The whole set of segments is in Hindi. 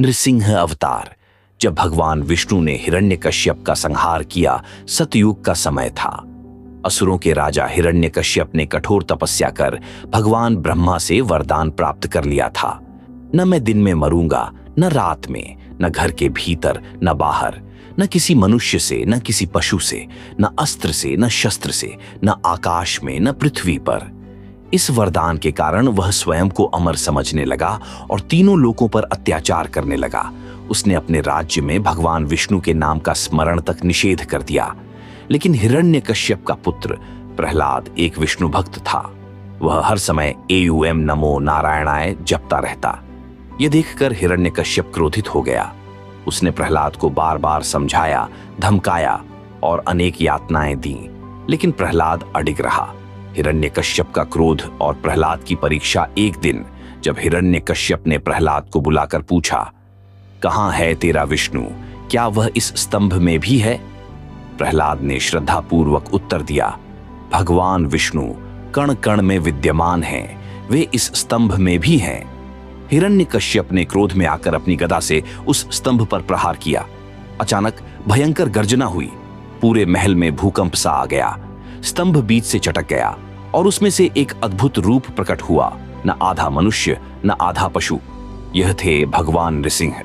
नृसिंह अवतार। जब भगवान विष्णु ने हिरण्यकश्यप का संहार किया, सतयुग का समय था। असुरों के राजा हिरण्यकश्यप ने कठोर तपस्या कर भगवान ब्रह्मा से वरदान प्राप्त कर लिया था। न मैं दिन में मरूंगा, न रात में, न घर के भीतर, न बाहर, न किसी मनुष्य से, न किसी पशु से, न अस्त्र से, न शस्त्र से, न आकाश में, न पृथ्वी पर। इस वरदान के कारण वह स्वयं को अमर समझने लगा और तीनों लोकों पर अत्याचार करने लगा। उसने अपने राज्य में भगवान विष्णु के नाम का स्मरण तक निषेध कर दिया। लेकिन हिरण्यकश्यप का पुत्र प्रहलाद एक विष्णु भक्त था। वह हर समय एयुएम नमो नारायणाय जपता रहता। यह देखकर हिरण्यकश्यप क्रोधित हो गया। उसने प्रहलाद को बार बार समझाया, धमकाया और अनेक यातनाएं दी, लेकिन प्रहलाद अडिग रहा। हिरण्यकश्यप का क्रोध और प्रहलाद की परीक्षा एक दिन, जब हिरण्यकश्यप ने प्रहलाद को बुलाकर पूछा, कहां है तेरा विष्णु? क्या वह इस स्तंभ में भी है? प्रहलाद ने श्रद्धापूर्वक उत्तर दिया, भगवान विष्णु कण कण में विद्यमान हैं, वे इस स्तंभ में भी हैं। हिरण्यकश्यप ने क्रोध में आकर अपनी गदा से उस स्तंभ पर प्रहार किया। अचानक भयंकर गर्जना हुई। पूरे महल में भूकंप सा आ गया। स्तंभ बीच से चटक गया और उसमें से एक अद्भुत रूप प्रकट हुआ, न आधा मनुष्य न आधा पशु। यह थे भगवान नृसिंह।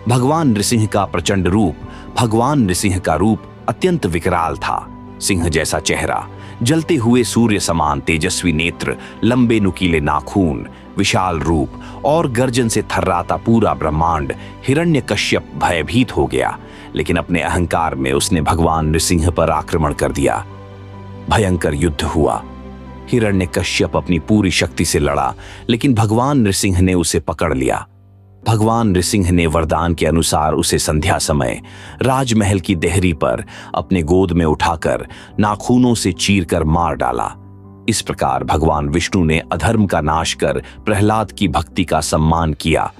भगवान नृसिंह का प्रचंड रूप, भगवान नृसिंह का रूप अत्यंत विकराल था। सिंह जैसा चेहरा, जलते हुए सूर्य समान तेजस्वी नेत्र, लंबे नुकीले नाखून, विशाल रूप और गर्जन से थर्राता पूरा ब्रह्मांड। हिरण्यकश्यप भयभीत हो गया, लेकिन अपने अहंकार में उसने भगवान नृसिंह पर आक्रमण कर दिया। भयंकर युद्ध हुआ। हिरण्यकश्यप अपनी पूरी शक्ति से लड़ा, लेकिन भगवान नृसिंह ने उसे पकड़ लिया। भगवान नृसिंह ने वरदान के अनुसार उसे संध्या समय राजमहल की देहरी पर अपने गोद में उठाकर नाखूनों से चीरकर मार डाला। इस प्रकार भगवान विष्णु ने अधर्म का नाश कर प्रहलाद की भक्ति का सम्मान किया।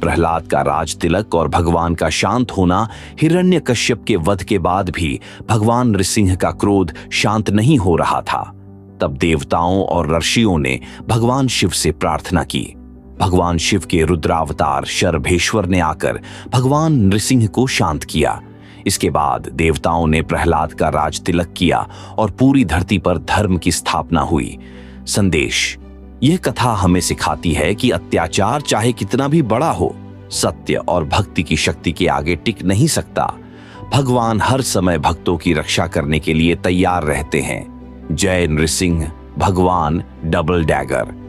प्रहलाद का राज तिलक और भगवान का शांत होना। हिरण्यकश्यप के वध के बाद भी भगवान नृसिंह का क्रोध शांत नहीं हो रहा था। तब देवताओं और ऋषियों ने भगवान शिव से प्रार्थना की। भगवान शिव के रुद्रावतार शरभेश्वर ने आकर भगवान नृसिंह को शांत किया। इसके बाद देवताओं ने प्रहलाद का राज तिलक किया और पूरी धरती पर धर्म की स्थापना हुई। संदेश: यह कथा हमें सिखाती है कि अत्याचार चाहे कितना भी बड़ा हो, सत्य और भक्ति की शक्ति के आगे टिक नहीं सकता। भगवान हर समय भक्तों की रक्षा करने के लिए तैयार रहते हैं। जय नृसिंह भगवान डबल डैगर।